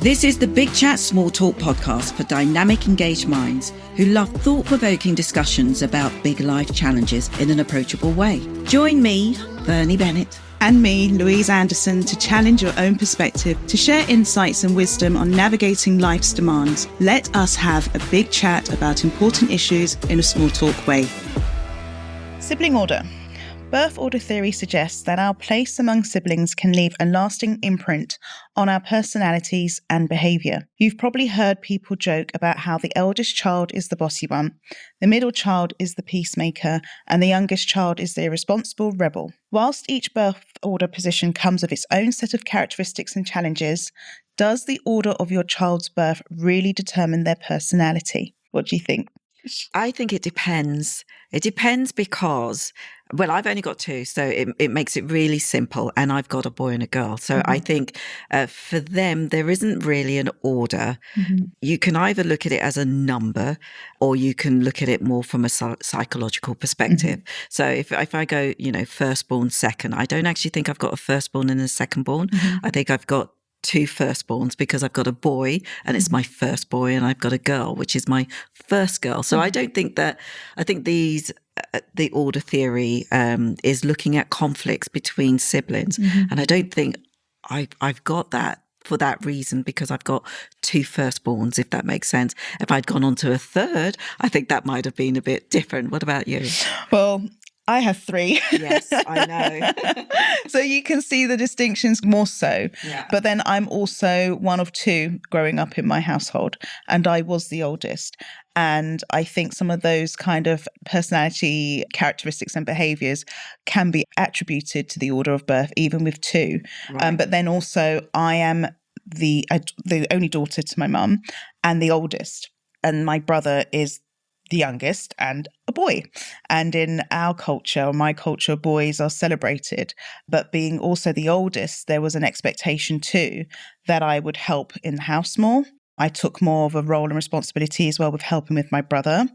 This is the Big Chat Small Talk podcast for dynamic, engaged minds who love thought-provoking discussions about big life challenges in an approachable way. Join me, Bernie Bennett, and me, Louise Anderson, to challenge your own perspective, to share insights and wisdom on navigating life's demands. Let us have a big chat about important issues in a small talk way. Sibling order. Birth order theory suggests that our place among siblings can leave a lasting imprint on our personalities and behaviour. You've probably heard people joke about how the eldest child is the bossy one, the middle child is the peacemaker, and the youngest child is the irresponsible rebel. Whilst each birth order position comes with its own set of characteristics and challenges, does the order of your child's birth really determine their personality? What do you think? I think it depends. It depends because, well, I've only got two, so it makes it really simple. And I've got a boy and a girl. So I think for them, there isn't really an order. You can either look at it as a number or you can look at it more from a psychological perspective. So if I go, firstborn, second, I don't actually think I've got a firstborn and a secondborn. I think I've got two firstborns because I've got a boy and it's my first boy, and I've got a girl, which is my first girl. So I don't think that, I think the order theory is looking at conflicts between siblings. And I don't think I've got that for that reason, because I've got two firstborns, if that makes sense. If I'd gone on to a third, I think that might have been a bit different. What about you? Well, I have three. Yes, I know. So you can see the distinctions more so. Yeah. But then I'm also one of two growing up in my household, and I was the oldest. And I think some of those kind of personality characteristics and behaviours can be attributed to the order of birth, even with two. Right. But then also I am the only daughter to my mum and the oldest. And my brother is the youngest and a boy. And in our culture, or my culture, boys are celebrated. But being also the oldest, there was an expectation too that I would help in the house more. I took more of a role and responsibility as well with helping with my brother.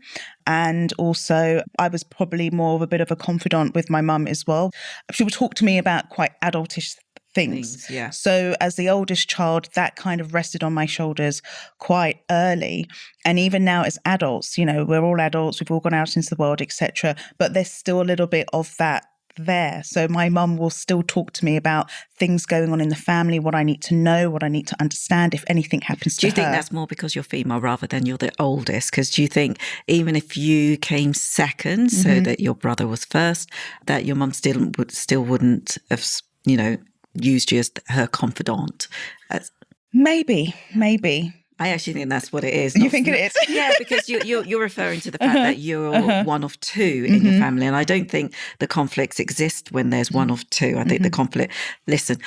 And also I was probably more of a bit of a confidant with my mum as well. She would talk to me about quite adultish things. Yeah. So as the oldest child, that kind of rested on my shoulders quite early. And even now as adults, we're all adults, we've all gone out into the world, etc. But there's still a little bit of that there. So my mum will still talk to me about things going on in the family, what I need to know, what I need to understand if anything happens to her. Do you think that's more because you're female rather than you're the oldest? Because do you think even if you came second, so that your brother was first, that your mum still wouldn't have, used you as her confidant? Maybe. I actually think that's what it is. You think it is? Yeah, because you're referring to the fact that you're one of two in your family. And I don't think the conflicts exist when there's one of two. I think the conflict, listen,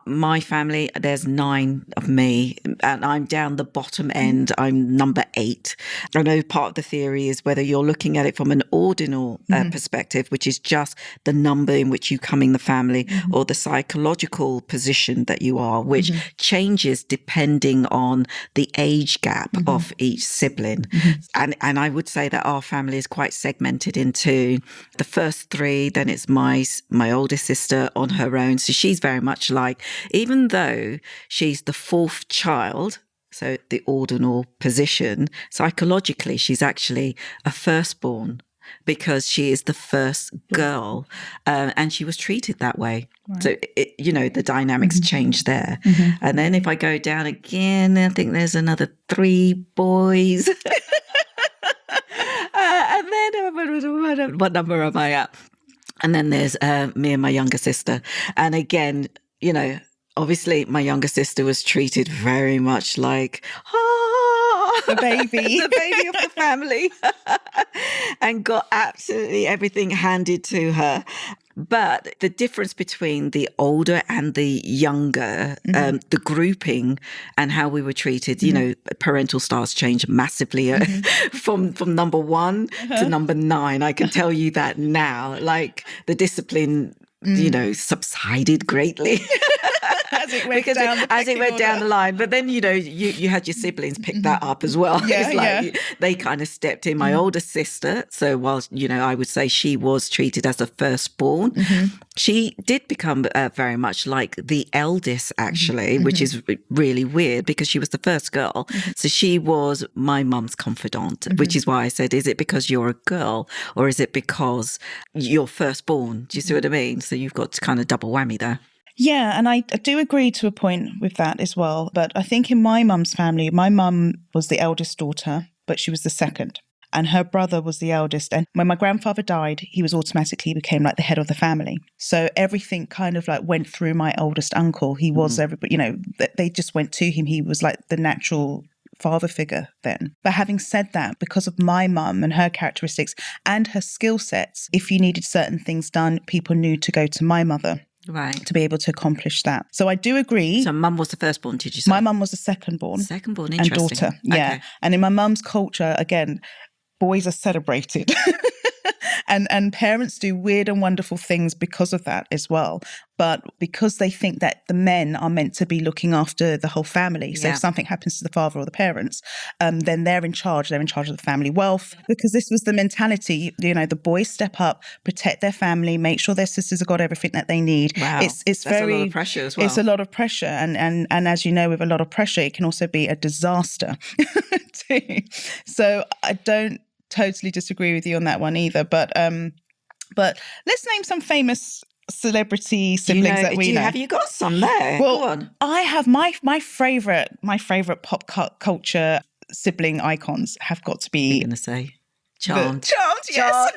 my family, there's 9 of me and I'm down the bottom end. I'm number 8. I know part of the theory is whether you're looking at it from an ordinal perspective, which is just the number in which you come in the family, or the psychological position that you are, which changes depending on the age gap of each sibling. And I would say that our family is quite segmented into the first 3, then it's my oldest sister on her own. So she's very much like, even though she's the 4th child, so the ordinal position, psychologically she's actually a firstborn, because she is the first girl, and she was treated that way. Right. So, the dynamics change there. And then if I go down again, I think there's another 3 boys. And then, what number am I at? And then there's me and my younger sister. And again, obviously my younger sister was treated very much like, the baby. The baby of the family. And got absolutely everything handed to her. But the difference between the older and the younger, the grouping and how we were treated, parental styles changed massively from number 1 to number 9. I can tell you that now. Like the discipline, subsided greatly. As it went because down the as it pecking went down order. the line. But then, you had your siblings pick that up as well. Yeah, It's like they kind of stepped in. My older sister, so whilst, I would say she was treated as a firstborn, she did become very much like the eldest, actually, which is really weird because she was the first girl. So she was my mum's confidant, which is why I said, is it because you're a girl or is it because you're firstborn? Do you see what I mean? So you've got kind of double whammy there. Yeah, and I do agree to a point with that as well. But I think in my mum's family, my mum was the eldest daughter, but she was the second. And her brother was the eldest. And when my grandfather died, he was automatically became like the head of the family. So everything kind of like went through my oldest uncle. He was everybody, they just went to him. He was like the natural father figure then. But having said that, because of my mum and her characteristics and her skill sets, if you needed certain things done, people knew to go to my mother. Right. To be able to accomplish that. So I do agree. So mum was the firstborn, did you say? My mum was the secondborn. Secondborn, and interesting. daughter. Yeah. Okay. And in my mum's culture, again, boys are celebrated. And parents do weird and wonderful things because of that as well. But because they think that the men are meant to be looking after the whole family. So if something happens to the father or the parents, then they're in charge. They're in charge of the family wealth. Because this was the mentality, the boys step up, protect their family, make sure their sisters have got everything that they need. Wow. It's That's very, a lot of pressure as well. It's a lot of pressure. And as you know, with a lot of pressure, it can also be a disaster too. So I don't totally disagree with you on that one either. But let's name some famous celebrity siblings that we know. Have you got some there? Well, go on. I have my favorite pop culture sibling icons have got to be. You're going to say Charmed. Charmed, yes. Charmed.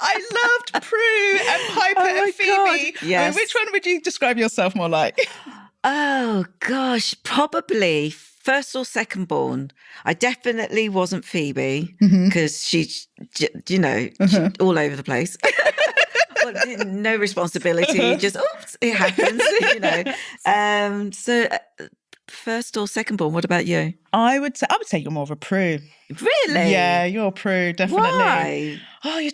I loved Prue and Piper and Phoebe. God. Yes. I mean, which one would you describe yourself more like? Oh gosh, probably first or second born. I definitely wasn't Phoebe because she's, she's all over the place. No responsibility, just oops, it happens. So first or second born. What about you? I would say you're more of a Prue. Really? Yeah, you're a Prue, definitely. Why? Oh, you're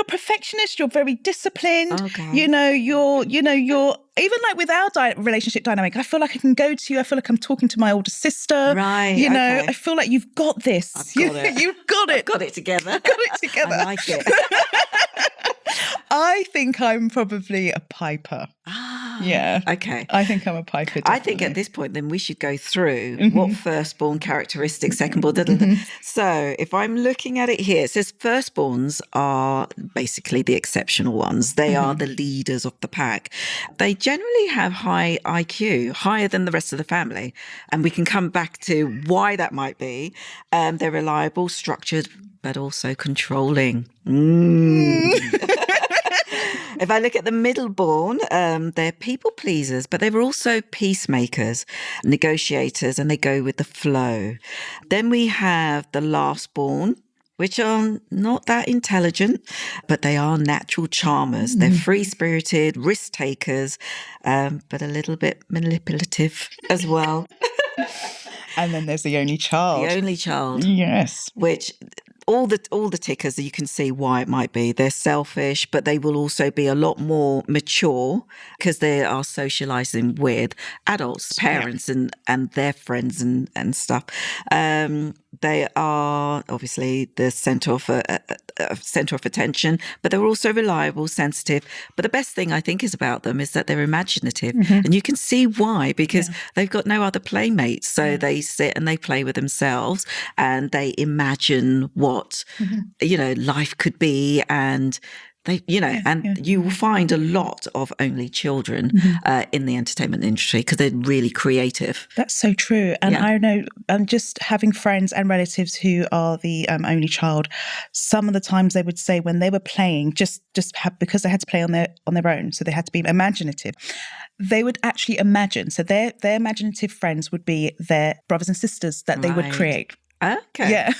perfectionist. You're very disciplined. Okay. You're even like with our relationship dynamic. I feel like I can go to you. I feel like I'm talking to my older sister. Right. Okay. I feel like you've got this. I've got it. You've got it. I've got it together. Got it together. I like it. I think I'm probably a Piper. Yeah. Okay. I think I'm a Piper. Definitely. I think at this point, then we should go through what firstborn characteristics, secondborn. So if I'm looking at it here, it says firstborns are basically the exceptional ones. They are the leaders of the pack. They generally have high IQ, higher than the rest of the family. And we can come back to why that might be. They're reliable, structured, but also controlling. If I look at the middleborn, they're people pleasers, but they were also peacemakers, negotiators, and they go with the flow. Then we have the lastborn, which are not that intelligent, but they are natural charmers. They're free-spirited, risk takers, but a little bit manipulative as well. And then there's the only child. The only child. Yes. Which all the tickers, you can see why it might be. They're selfish, but they will also be a lot more mature because they are socializing with adults, parents, and their friends and stuff. They are obviously the center of attention, but they're also reliable, sensitive. But the best thing I think is about them is that they're imaginative, and you can see why, because they've got no other playmates. So they sit and they play with themselves, and they imagine what life could be, and they, you will find a lot of only children in the entertainment industry because they're really creative. That's so true. And I know, just having friends and relatives who are the only child, some of the times they would say when they were playing, because they had to play on their own, so they had to be imaginative. They would actually imagine. So their imaginative friends would be their brothers and sisters that they would create. Okay. Yeah.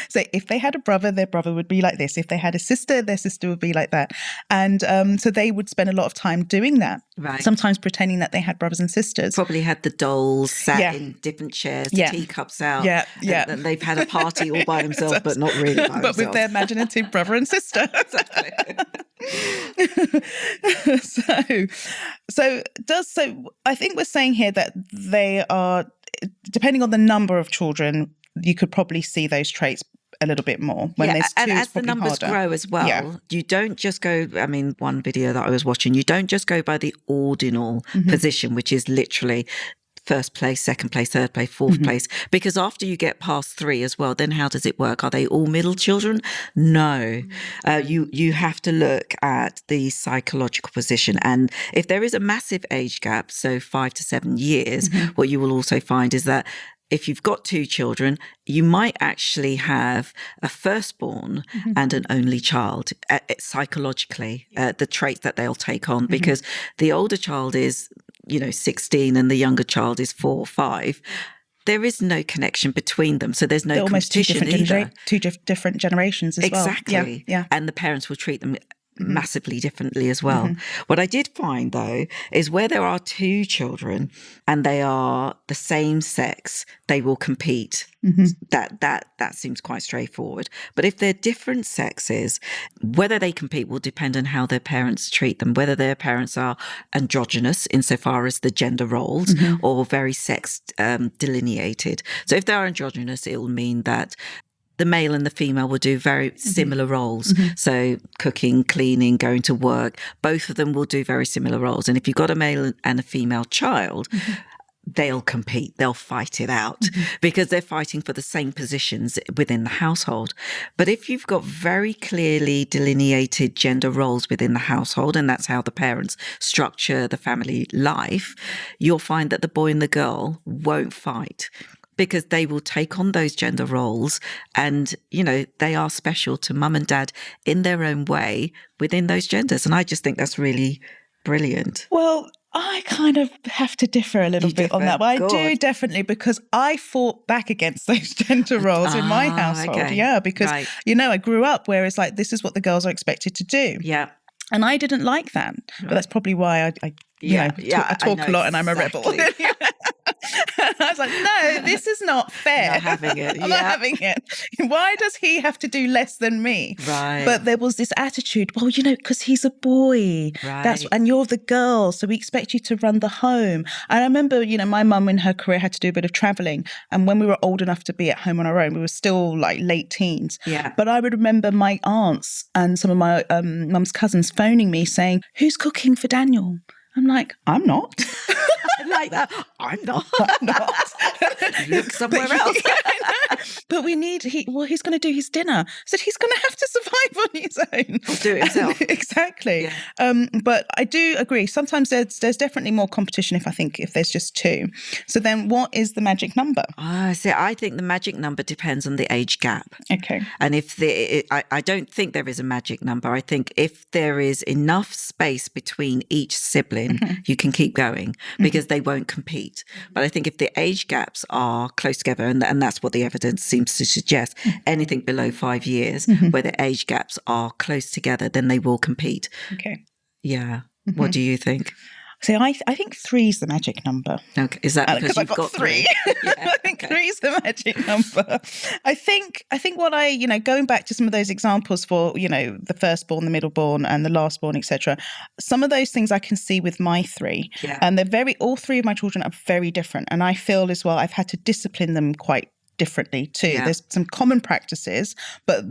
So if they had a brother, their brother would be like this. If they had a sister, their sister would be like that. And so they would spend a lot of time doing that. Right. Sometimes pretending that they had brothers and sisters. Probably had the dolls sat in different chairs, the teacups out. Yeah. And they've had a party all by themselves, but not really by themselves. But with their imaginative brother and sister. Exactly. So I think we're saying here that they are, depending on the number of children, you could probably see those traits a little bit more. When there's two, and it's as the probably numbers harder. grow as well, you don't just go, I mean, one video that I was watching, you don't just go by the ordinal position, which is literally first place, second place, third place, fourth place. Because after you get past 3 as well, then how does it work? Are they all middle children? No. You have to look at the psychological position. And if there is a massive age gap, so 5 to 7 years, what you will also find is that if you've got 2 children, you might actually have a firstborn and an only child psychologically, the traits that they'll take on, because the older child is 16 and the younger child is 4 or 5, there is no connection between them. So there's no competition either. Two different generations as well. Exactly. Yeah. And the parents will treat them massively differently as well. What I did find, though, is where there are 2 children and they are the same sex, they will compete. That seems quite straightforward. But if they're different sexes, whether they compete will depend on how their parents treat them, whether their parents are androgynous insofar as the gender roles or very sex delineated. So if they are androgynous, it will mean that the male and the female will do very similar roles. So cooking, cleaning, going to work, both of them will do very similar roles. And if you've got a male and a female child, they'll compete, they'll fight it out because they're fighting for the same positions within the household. But if you've got very clearly delineated gender roles within the household, and that's how the parents structure the family life, you'll find that the boy and the girl won't fight, because they will take on those gender roles and, they are special to mum and dad in their own way within those genders. And I just think that's really brilliant. Well, I kind of have to differ a little bit on that. But I do definitely, because I fought back against those gender roles in my household. Okay. Yeah, because, I grew up where it's like, this is what the girls are expected to do. Yeah. And I didn't like that. But that's probably why I talk a lot and I'm a rebel. I was like, no, this is not fair. Not having it. I'm not having it. Why does he have to do less than me? Right. But there was this attitude, well, because he's a boy. Right. And you're the girl, so we expect you to run the home. And I remember, my mum in her career had to do a bit of traveling. And when we were old enough to be at home on our own, we were still like late teens. Yeah. But I would remember my aunts and some of my mum's cousins phoning me saying, who's cooking for Daniel? I'm like, I'm not. I like that. I'm not. Look somewhere else. But he's going to do his dinner. I said, he's going to have to survive on his own. He'll do it himself. Exactly. Yeah. But I do agree. Sometimes there's definitely more competition if there's just 2. So then what is the magic number? I think the magic number depends on the age gap. Okay. And I don't think there is a magic number. I think if there is enough space between each sibling, you can keep going because they won't compete. But I think if the age gaps are close together, and that's what the evidence seems to suggest, anything below 5 years where the age gaps are close together, then they will compete. Okay. Yeah. What do you think? So I think 3 is the magic number. Okay, is that because you've got 3? Yeah, I think 3 is the magic number. I think what going back to some of those examples for, the firstborn, the middleborn and the lastborn, etc. Some of those things I can see with my 3. Yeah. And all 3 of my children are very different. And I feel as well, I've had to discipline them quite differently too. Yeah. There's some common practices, but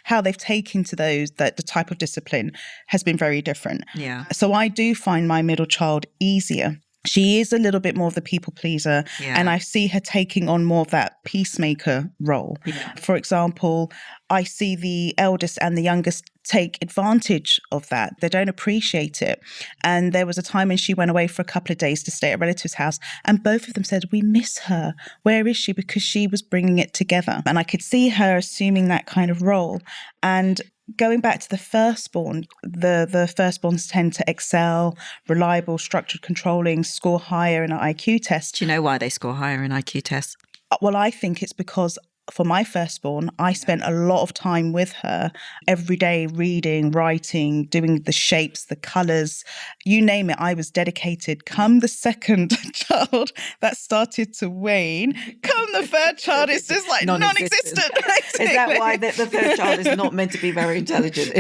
how they've taken to those, that the type of discipline has been very different. Yeah. So I do find my middle child easier. She is a little bit more of the people pleaser, and I see her taking on more of that peacemaker role. Yeah. For example, I see the eldest and the youngest take advantage of that. They don't appreciate it. And there was a time when she went away for a couple of days to stay at a relative's house, and both of them said, we miss her. Where is she? Because she was bringing it together. And I could see her assuming that kind of role. And going back to the firstborn, the firstborns tend to excel, reliable, structured, controlling, score higher in an IQ test. Do you know why they score higher in IQ tests? Well, I think it's because for my firstborn, I spent a lot of time with her every day, reading, writing, doing the shapes, the colours, you name it. I was dedicated. Come the second child, that started to wane. Come the third child, it's just like non-existent. Is that why the third child is not meant to be very intelligent?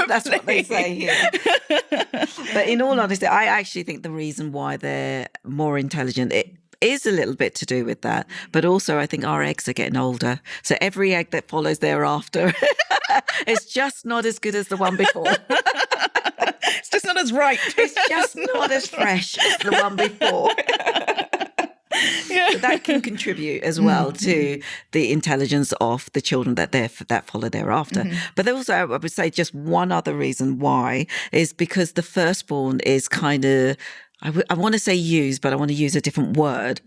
That's what they say here. But in all honesty, I actually think the reason why they're more intelligent, it is a little bit to do with that. But also, I think our eggs are getting older. So every egg that follows thereafter is just not as good as the one before. It's just not as ripe. It's just not as fresh as the one before. Yeah. So that can contribute as well to the intelligence of the children that follow thereafter. But also, I would say just one other reason why is because the firstborn is kind of, I want to say used, but I want to use a different word.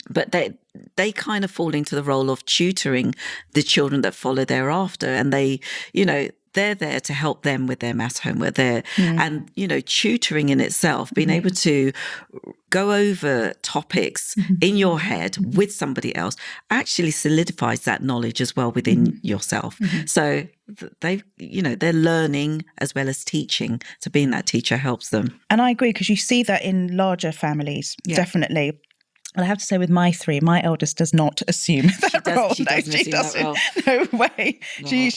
But they kind of fall into the role of tutoring the children that follow thereafter, and they're there to help them with their maths homework there. And, tutoring in itself, being able to go over topics in your head with somebody else actually solidifies that knowledge as well within yourself. So they're learning as well as teaching. So being that teacher helps them. And I agree, because you see that in larger families, definitely. I have to say, with my three, my eldest does not assume that role. She doesn't. No way. No.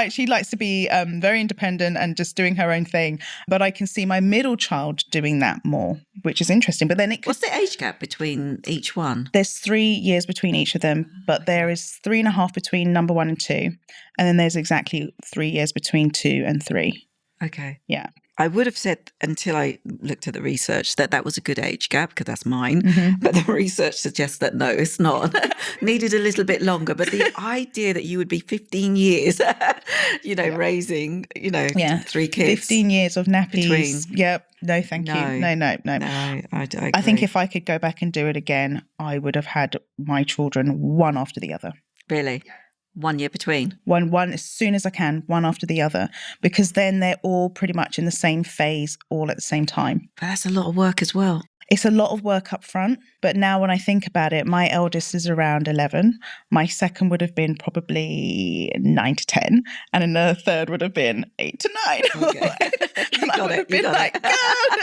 She likes to be very independent and just doing her own thing. But I can see my middle child doing that more, which is interesting. But then what's the age gap between each one? There's 3 years between each of them, but there is 3.5 between number 1 and 2. And then there's exactly 3 years between 2 and 3. Okay. Yeah. I would have said, until I looked at the research, that was a good age gap, because that's mine. But the research suggests that no, it's not. Needed a little bit longer. But the idea that you would be 15 years, raising, 3 kids. 15 years of nappies. Between. Yep. No, thank you. No. No, I agree. I think if I could go back and do it again, I would have had my children one after the other. Really? 1 year between? One as soon as I can, one after the other, because then they're all pretty much in the same phase, all at the same time. But that's a lot of work as well. It's a lot of work up front, but now when I think about it, my eldest is around 11. My second would have been probably 9 to 10, and then the third would have been 8 to 9. Okay. And I would have been like, God,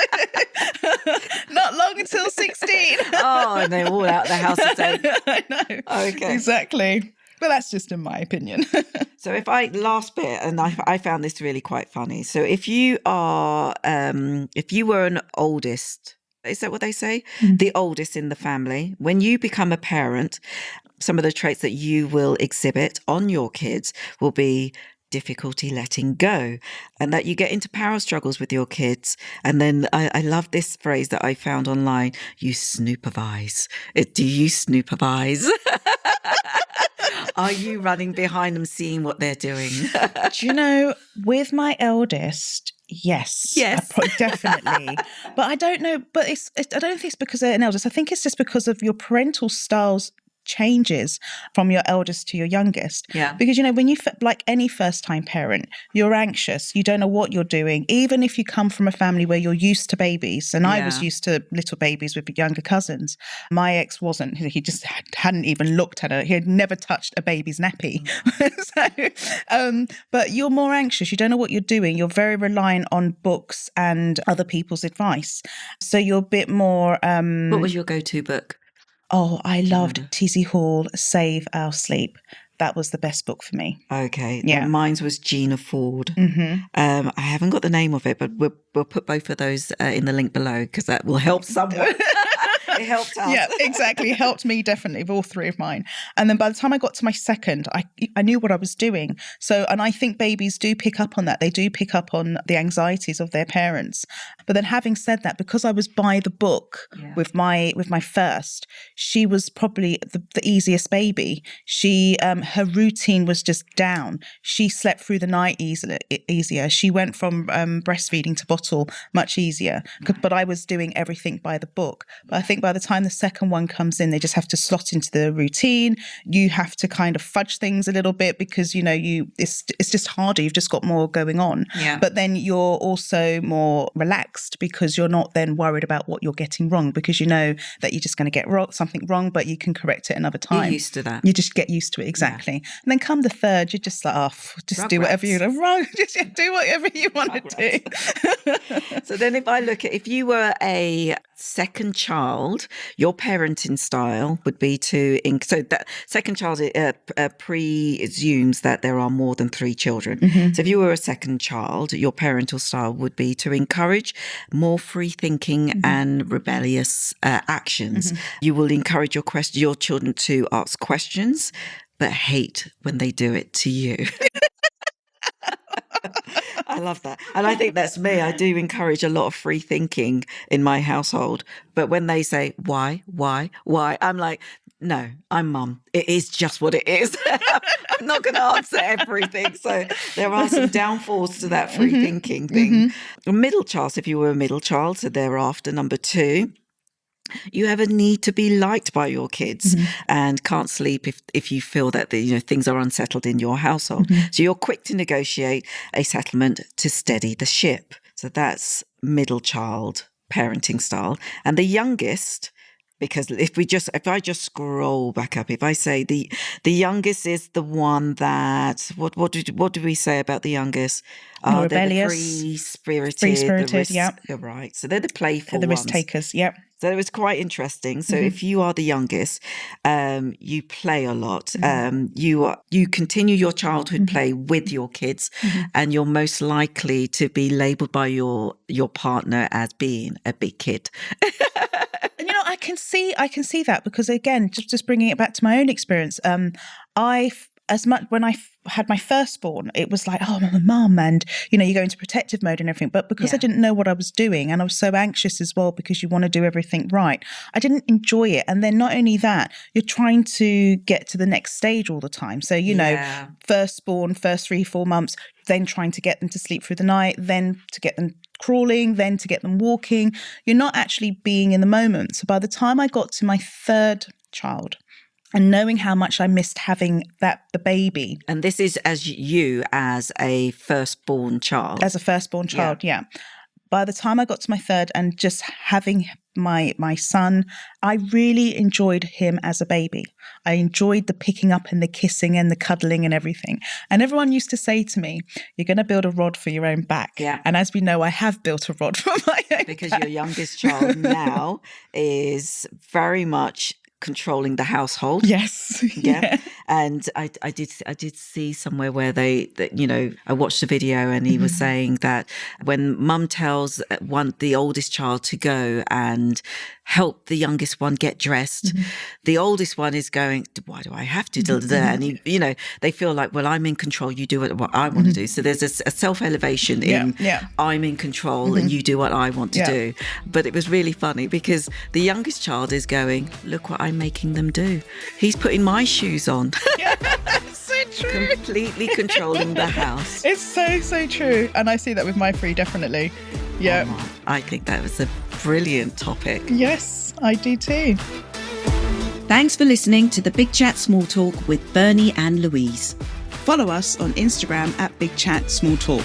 not long until 16. Oh, and they're all out of the house at 10. I know. Okay. Exactly. But that's just in my opinion. So last bit, and I found this really quite funny. So if you were an oldest, is that what they say? The oldest in the family, when you become a parent, some of the traits that you will exhibit on your kids will be difficulty letting go, and that you get into power struggles with your kids. And then I love this phrase that I found online: you snoopavise. Do you snoopavise? Are you running behind them, seeing what they're doing? Do you know, with my eldest, yes. Definitely. But I don't know. But I don't think it's because they're an eldest. I think it's just because of your parental styles changes from your eldest to your youngest. Yeah. Because, when you, like any first-time parent, you're anxious. You don't know what you're doing. Even if you come from a family where you're used to babies, and I was used to little babies with younger cousins. My ex wasn't. He just hadn't even looked at it. He had never touched a baby's nappy. But you're more anxious. You don't know what you're doing. You're very reliant on books and other people's advice. So you're a bit more... What was your go-to book? Oh, I loved T.C. Hall, Save Our Sleep. That was the best book for me. Okay. Yeah. Mine was Gina Ford. I haven't got the name of it, but we'll put both of those in the link below, because that will help someone. It helped us. Yeah, exactly. It helped me definitely with all 3 of mine. And then by the time I got to my second, I knew what I was doing. And I think babies do pick up on that. They do pick up on the anxieties of their parents. But then having said that, because I was by the book with my first, she was probably the easiest baby. She her routine was just down. She slept through the night easier. She went from breastfeeding to bottle much easier. But I was doing everything by the book. But I think by the time the second one comes in, they just have to slot into the routine. You have to kind of fudge things a little bit, because it's just harder. You've just got more going on. Yeah. But then you're also more relaxed, because you're not then worried about what you're getting wrong, because you know that you're just going to get something wrong, but you can correct it another time. You're used to that. You just get used to it, exactly. Yeah. And then come the third, you're just like, just do whatever you want. Just do whatever you want to do. So then if you were a second child, your parenting style would be so that second child presumes that there are more than 3 children. So if you were a second child, your parental style would be to encourage more free thinking and rebellious actions. You will encourage your children to ask questions, but hate when they do it to you. I love that. And I think that's me. I do encourage a lot of free thinking in my household. But when they say, why, I'm like, no, I'm mum. It is just what it is. I'm not going to answer everything. So there are some downfalls to that free thinking thing. Middle child, if you were a middle child, so thereafter, number 2, you have a need to be liked by your kids and can't sleep if you feel that things are unsettled in your household. So you're quick to negotiate a settlement to steady the ship. So that's middle child parenting style. And the youngest, because if I just scroll back up, if I say the youngest is the one that what do we say about the youngest? Rebellious, they're the free-spirited, yeah. You're right. So they're the playful the ones. risk takers, yep. So it was quite interesting. So if you are the youngest, you play a lot. You continue your childhood play with your kids, and you're most likely to be labelled by your partner as being a big kid. And I can see that, because again, just bringing it back to my own experience, when I had my firstborn, it was like, oh, I'm a mum, and you go into protective mode and everything. But because I didn't know what I was doing, and I was so anxious as well, because you want to do everything right, I didn't enjoy it. And then not only that, you're trying to get to the next stage all the time. So firstborn, first 3-4 months, then trying to get them to sleep through the night, then to get them crawling, then to get them walking. You're not actually being in the moment. So by the time I got to my 3rd child, and knowing how much I missed having the baby. And this is as a firstborn child. As a firstborn child, yeah. By the time I got to my 3rd and just having my son, I really enjoyed him as a baby. I enjoyed the picking up and the kissing and the cuddling and everything. And everyone used to say to me, you're going to build a rod for your own back. Yeah. And as we know, I have built a rod for my own because back. Your youngest child now is very much controlling the household. Yes. Yeah. And I did see somewhere where I watched a video, and he was saying that when mum tells the oldest child to go and help the youngest one get dressed, the oldest one is going, why do I have to do that? And they feel like, well, I'm in control, you do what I want to do. So there's a self-elevation in I'm in control and you do what I want to do. But it was really funny, because the youngest child is going, look what I'm making them do. He's putting my shoes on. So true. Completely controlling the house. It's so true. And I see that with my 3, definitely. Yeah. I think that was a brilliant topic. Yes, I do too. Thanks for listening to the Big Chat Small Talk with Bernie and Louise. Follow us on Instagram at Big Chat Small Talk.